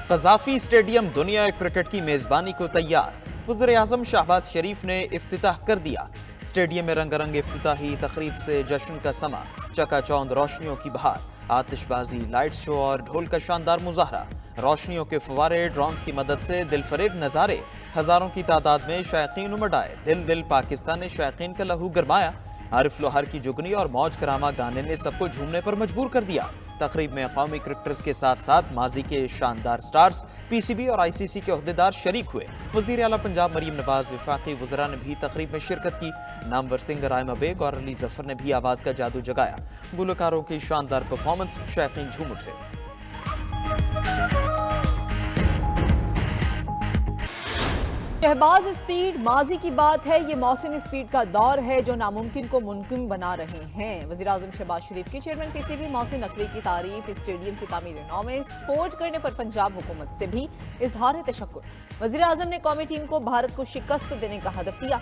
Gaddafi stadium दुनिया cricket की मेजबानी को तैयार। वज़ीर-ए-आज़म शहबाज शरीफ ने इफ्तिताह कर दिया। स्टेडियम में रंगारंग इफ्तिताही तकरीब से जश्न का समा, चकाचौंध रोशनियों की बहार, आतिशबाजी, लाइट शो और ढोल का शानदार मुजाहरा। रोशनियों के फुवारे, ड्रोन्स की मदद से दिलफरेब नज़ारे, हजारों की तादाद में शायकीन उमड़ आए। दिल दिल पाकिस्तान ने शायकीन का लहू गरमाया। आरिफ लोहार की जुगनी और मौज करामा गाने ने सबको झूमने पर मजबूर कर दिया। तकरीब में कौमी क्रिकेटर्स के साथ साथ माजी के शानदार स्टार्स, पीसीबी और आईसीसी के ओहदेदार शरीक हुए। वज़ीर आला पंजाब मरीम नवाज, वफाकी वज़रा ने भी तकरीब में शिरकत की। नामवर सिंगर आयमा बेग और अली जफर ने भी आवाज का जादू जगाया। गुलकारों की शानदार परफॉर्मेंस, शायकीन झूम उठे। शहबाज स्पीड माजी की बात है, ये मौसम स्पीड का दौर है जो नामुमकिन को मुमकिन बना रहे हैं। वज़ीर-ए-आज़म शहबाज शरीफ के चेयरमैन पीसीबी मौसिन नकवी की तारीफ, स्टेडियम की तामीर नौ में सपोर्ट करने पर पंजाब हुकूमत से भी इजहार तशक्कुर। वज़ीर-ए-आज़म ने कौमी टीम को भारत को शिकस्त देने का हदफ दिया।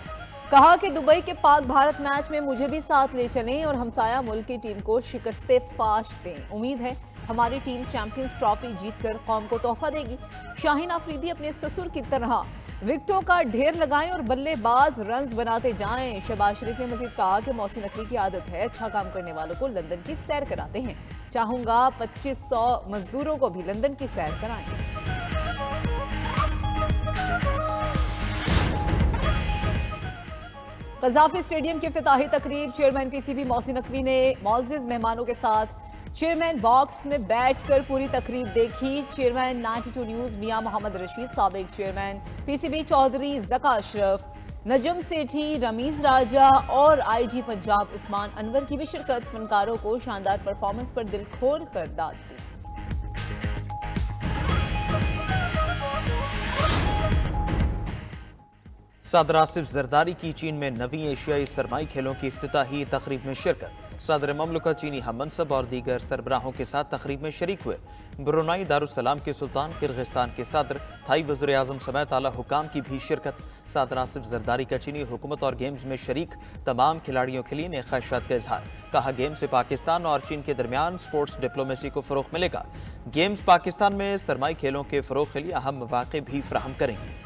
कहा कि दुबई के पाक भारत मैच में मुझे भी साथ ले चलें और हमसाया मुल्क की टीम को शिकस्ते फाश दें। उम्मीद है हमारी टीम चैंपियंस ट्रॉफी जीतकर कौम को तोहफा देगी। शाहीन आफरीदी अपने ससुर की तरह विकेटों का ढेर लगाएं और बल्लेबाज रन्स बनाते जाएं। शहबाज शरीफ ने मजीद कहा कि मौसिन नकवी की आदत है अच्छा काम करने वालों को लंदन की सैर कराते हैं। चाहूंगा 2500 मजदूरों को भी लंदन की सैर कराएं। कज़ाफी स्टेडियम की इफ्तिताही तकरीब, चेयरमैन पीसीबी मौसिन नकवी ने मौजूद मेहमानों के साथ चेयरमैन बॉक्स में बैठकर पूरी तकरीब देखी। चेयरमैन 92 न्यूज़ मियां मोहम्मद रशीद, साबिक चेयरमैन पीसीबी चौधरी ज़का अशरफ, नजम सेठी, रमीज राजा और आईजी पंजाब उस्मान अनवर की भी शिरकत। फनकारों को शानदार परफॉर्मेंस पर दिल खोल कर दाद दी। सदर आसिफ जरदारी की चीन में नवी एशियाई सरमाई खेलों की इफ्तिताही तकरीब में शिरकत। सदर ममलकत चीनी हममनसब और दीगर सरबराहों के साथ तकरीब में शरीक हुए। ब्रुनाई दारुस्सलाम के सुल्तान, किर्गिस्तान के सदर, थाई वज़ीर-ए-आज़म समेत आला हुकाम की भी शिरकत। सदर आसिफ जरदारी का चीनी हुकूमत और गेम्स में शरीक तमाम खिलाड़ियों के लिए नेक ख्वाहिशात का इजहार। कहा गेम से पाकिस्तान और चीन के दरमियान स्पोर्ट्स डिप्लोमेसी को फ़रोग़ मिलेगा। गेम्स पाकिस्तान में सरमाई खेलों के फ़रोग़ के लिए अहम मौक़े भी फराहम करेंगी।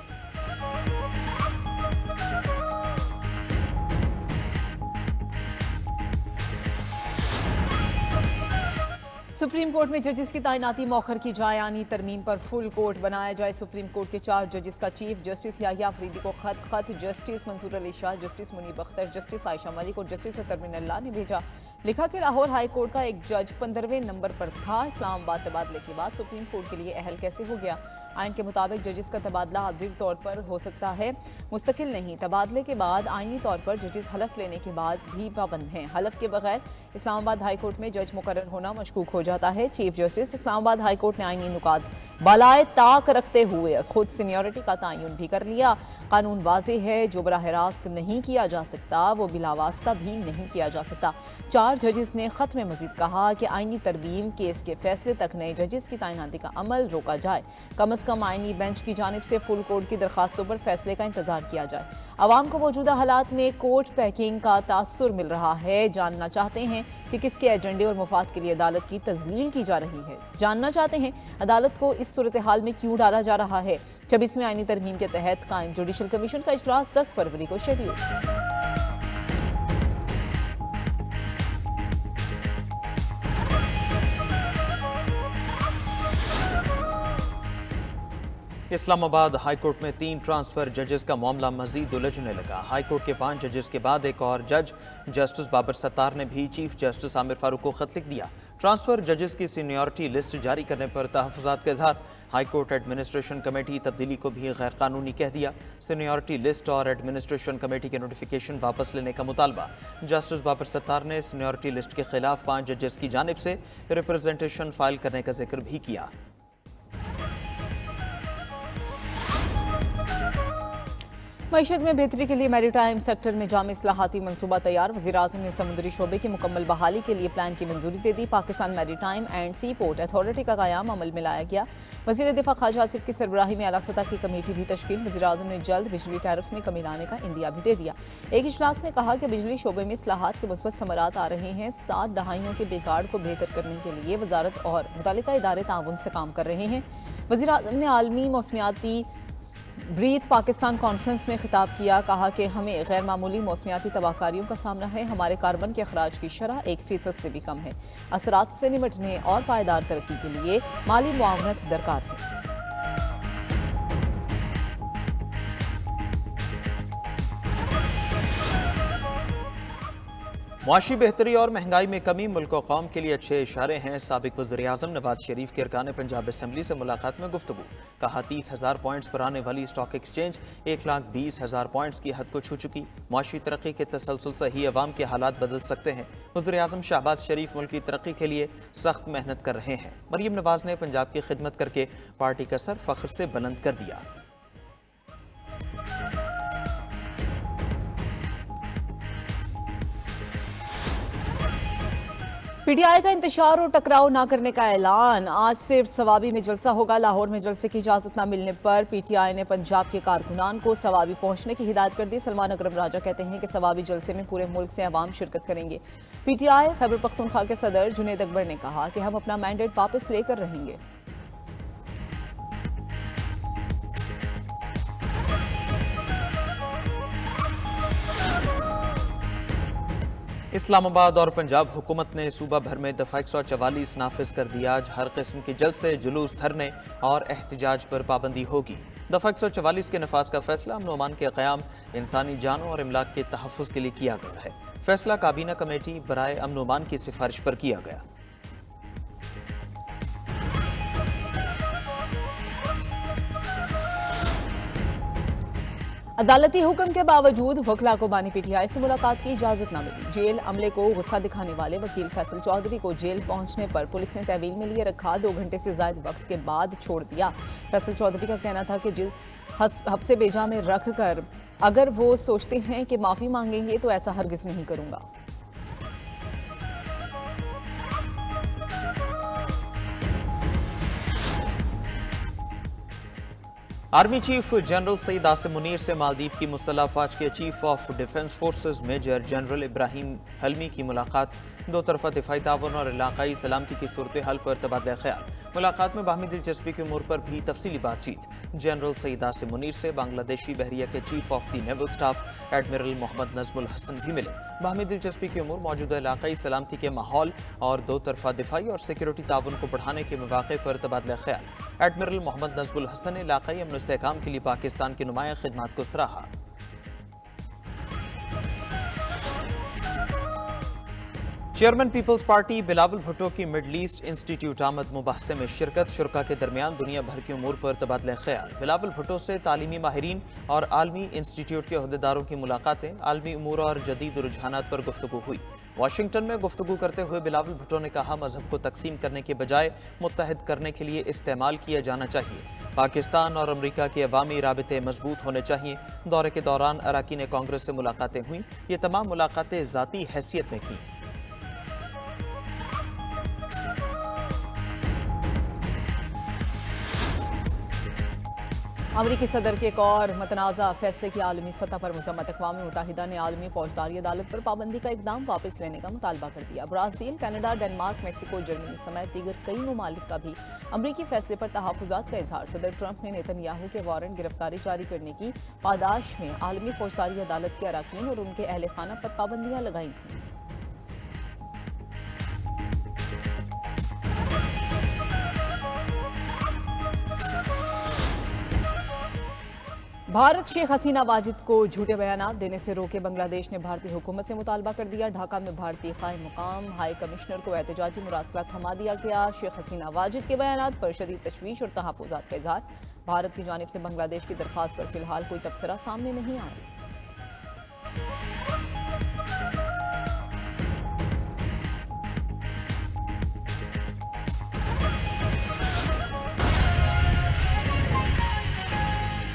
सुप्रीम कोर्ट में जजेस की तैनाती मौखर की जाए, यानी तरमीम पर फुल कोर्ट बनाया जाए। सुप्रीम कोर्ट के 4 जजेस का चीफ जस्टिस याहिया अफरीदी को खत justice Mansoor Ali Shah, justice Munib Akhtar, justice Ayesha Malik और जस्टिस अतर मिनल्ला ने भेजा। लिखा कि लाहौर हाई कोर्ट का एक जज 15वें नंबर पर था। इस्लामाबाद तबादले के बाद सुप्रीम कोर्ट के लिए अहल कैसे हो गया? आइन के मुताबिक जजेस का तबादला आजिर तौर पर हो सकता है, मुस्तकिल नहीं। तबादले के बाद आइनी तौर पर जजेस हलफ लेने के बाद भी पाबंद हैं। हलफ के बगैर इस्लामाबाद हाई कोर्ट में जज मुकर्रर होना मशकूक हो जाता है। Chief justice Islamabad high court ने आइनी नुकात बालाए ताक रखते हुए खुद सीनियरिटी का तयन भी कर लिया। कानून वाज़ेह है, जो बराह रास्त नहीं किया जा सकता वो बिलावास्ता भी नहीं किया जा सकता। 4 जजेस ने खत में मजीद कहा कि आइनी तरमीम केस के फैसले तक नए जजेस की तैनाती का अमल रोका जाए। कम अज कम आइनी बेंच की जानिब से फुल कोर्ट की दरखास्तों पर फैसले का इंतजार किया जाए। आवाम को मौजूदा हालात में कोर्ट पैकिंग का तासुर मिल रहा है। जानना चाहते हैं कि किसके एजेंडे और मुफाद के लिए अदालत की तजलील की जा रही है। जानना चाहते हैं अदालत को इस सूरत हाल में क्यों डाला जा रहा है। 26वें आइनी तरमीम के तहत कायम जुडिशल कमीशन का इजलास 10 फरवरी को शेड्यूल। इस्लामाबाद हाईकोर्ट में 3 ट्रांसफर जजेस का मामला मजीद उलझने लगा। हाईकोर्ट के 5 जजेस के बाद एक और जज जस्टिस बाबर सत्तार ने भी चीफ जस्टिस आमिर फारूक को खत लिख दिया। ट्रांसफर जजेस की सीनियरिटी लिस्ट जारी करने पर तहफ़्फ़ुज़ात का इजहार। हाईकोर्ट एडमिनिस्ट्रेशन कमेटी तब्दीली को भी गैर कानूनी कह दिया। सीनियरिटी लिस्ट और एडमिनिस्ट्रेशन कमेटी के नोटिफिकेशन वापस लेने का मुतालबा। जस्टिस बाबर सत्तार ने सीनियरिटी लिस्ट के खिलाफ 5 जजेस की जानिब से रिप्रेजेंटेशन फाइल करने का जिक्र भी किया। मईशत में बेहतरी के लिए मैरीटाइम सेक्टर में जामी इस्लाहाती मनसूबा तैयार। वज़ीर-ए-आज़म ने समुद्री शोबे की मुकम्मल बहाली के लिए प्लान की मंजूरी दे दी। Pakistan maritime and sea port authority का क़याम अमल में लाया गया। वज़ीर दिफा ख्वाजा आसिफ की सरबराही में आला सतह की कमेटी भी तश्कील। वज़ीर-ए-आज़म ने जल्द बिजली टैरिफ में कमी लाने का इंदिया भी दे दिया। एक इजलास में कहा कि बिजली शोबे में इस्लाहात के मुस्बत समरात आ रहे हैं। 7 दहाइयों के बिगाड़ को बेहतर करने के लिए वजारत और मुतल्लिका इदारे ताउन से काम कर रहे हैं। वज़ीर-ए-आज़म ने आलमी मौसमियाती ब्रीथ पाकिस्तान कॉन्फ्रेंस में खिताब किया। कहा कि हमें गैर मामूली मौसमियाती तबाहकारियों का सामना है। हमारे कार्बन के अखराज की शरह 1% से भी कम है। असरात से निपटने और पायदार तरक्की के लिए माली मुआवनत दरकार है। मुआशी बेहतरी और महंगाई में कमी मुल्क और कौम के लिए अच्छे इशारे हैं। साबिक वज़ीर-ए-आज़म नवाज शरीफ के अरकान पंजाब असम्बली से मुलाकात में गुफ्तगू। कहा 30,000 पॉइंट्स पर आने वाली स्टॉक एक्सचेंज 1,20,000 पॉइंट्स की हद को छू चुकी। मुआशी तरक्की के तसलसल से ही अवाम के हालात बदल सकते हैं। वज़ीर-ए-आज़म शहबाज शरीफ मुल्क की तरक्की के लिए सख्त मेहनत कर रहे हैं। मरीम नवाज ने पंजाब की खिदमत करके पार्टी का सर फख्र से बुलंद कर दिया। पीटीआई का इंतशार और टकराव न करने का ऐलान। आज सिर्फ सवाबी में जलसा होगा। लाहौर में जलसे की इजाजत न मिलने पर पीटीआई ने पंजाब के कारकुनान को सवाबी पहुंचने की हिदायत कर दी। सलमान अकरम राजा कहते हैं कि सवाबी जलसे में पूरे मुल्क से अवाम शिरकत करेंगे। पीटीआई खैबर पख्तूनख्वा के सदर जुनैद अकबर ने कहा कि हम अपना मैंडेट वापस लेकर रहेंगे। इस्लामाबाद और पंजाब हुकूमत ने सूबा भर में दफा 144 नाफिज कर दिया। आज हर किस्म के जलसे, जुलूस, धरने और एहतजाज पर पाबंदी होगी। दफा 144 के नफाज का फैसला अमन अमान के क़याम, इंसानी जानों और इमलाक के तहफ़्फ़ुज़ के लिए किया गया है। फैसला काबीना कमेटी बराए अमन अमान की सिफारिश पर किया गया। अदालती हुक्म के बावजूद वकला को बानी पीटीआई से मुलाकात की इजाजत न मिली। जेल अमले को गुस्सा दिखाने वाले वकील फैसल चौधरी को जेल पहुंचने पर पुलिस ने तहवील में लिए रखा। 2 घंटे से ज्यादा वक्त के बाद छोड़ दिया। फैसल चौधरी का कहना था कि जिस हब्से बेजा में रख कर अगर वो सोचते हैं कि माफी मांगेंगे तो ऐसा हरगिज नहीं करूंगा। Army chief general Saeed Asim Munir से मालदीव की मुस्तला अफवाज के chief of defence forces major general Ibrahim Hilmy की मुलाकात। 2 तरफा दिफाई ताउन और इलाकाई सलामती की सूरत हाल पर तबादला ख्याल। मुलाकात में बाहमी दिलचस्पी के उमूर पर भी तफसीली बातचीत। जनरल सईद आसिम मुनीर से बांग्लादेशी बहरिया के chief of the naval staff admiral Mohammad Nazmul Hasan भी मिले। बाहमी दिलचस्पी के उमूर, मौजूदा इलाकाई सलामती के माहौल और 2 तरफा दिफाई और सिक्योरिटी ताउन को बढ़ाने के मौके पर तबादला ख्याल। एडमिरल मोहम्मद नजमुल हसन ने इलाकाई अमन इस्तेहकाम के लिए पाकिस्तान की नुमाया खिदमत को सराहा। चेयरमैन पीपल्स पार्टी बिलावल भुट्टो की मिडल ईस्ट इंस्टीट्यूट आमद मुबाहसे में शिरकत। शुरा के दरमियान दुनिया भर के उमूर पर तबादला ख्याल। बिलावल भुट्टो से तालीमी माहिरीन और आलमी इंस्टीट्यूट के अहदेदारों की मुलाकातें। आलमी उमूर और जदीद रुझानात पर गुफ्तगू हुई। वाशिंगटन में गुफ्तगू करते हुए बिलावल भुट्टो ने कहा, मजहब को तकसीम करने के बजाय मुत्तहद करने के लिए इस्तेमाल किया जाना चाहिए। पाकिस्तान और अमरीका के अवामी राबिते मजबूत होने चाहिए। दौरे के दौरान अराकीन कांग्रेस से मुलाकातें हुई। ये तमाम मुलाकातें ज़ाती हैसियत में की। अमरीकी सदर के एक और मतनाज़ा फैसले की आलमी सतह पर मज़म्मत। अक़वाम मुत्तहिदा ने आलमी फौजदारी अदालत पर पाबंदी का इक़दाम वापस लेने का मुतालबा कर दिया। Brazil, Canada, Denmark, Mexico, Germany समेत दीगर कई ममालिक का भी अमरीकी फैसले पर तहफ़्फ़ुज़ात का इज़हार। सदर ट्रंप ने नेतन्याहू के वारंट गिरफ्तारी जारी करने की पादाश में आलमी फौजदारी अदालत के अरकान और उनके अहल खाना पर पाबंदियाँ लगाई थीं। भारत शेख हसीना वाजिद को झूठे बयानात देने से रोके। बांग्लादेश ने भारतीय हुकूमत से मुतालबा कर दिया। ढाका में भारतीय कायम मुकाम हाई कमिश्नर को एहतजाजी मुरासला थमा दिया गया। शेख हसीना वाजिद के बयानात पर शदीद तशवीश और तहफ़्फ़ुज़ात का इज़हार। भारत की जानिब से बांग्लादेश की दरख्वास्त पर फिलहाल कोई तबसरा सामने नहीं आया।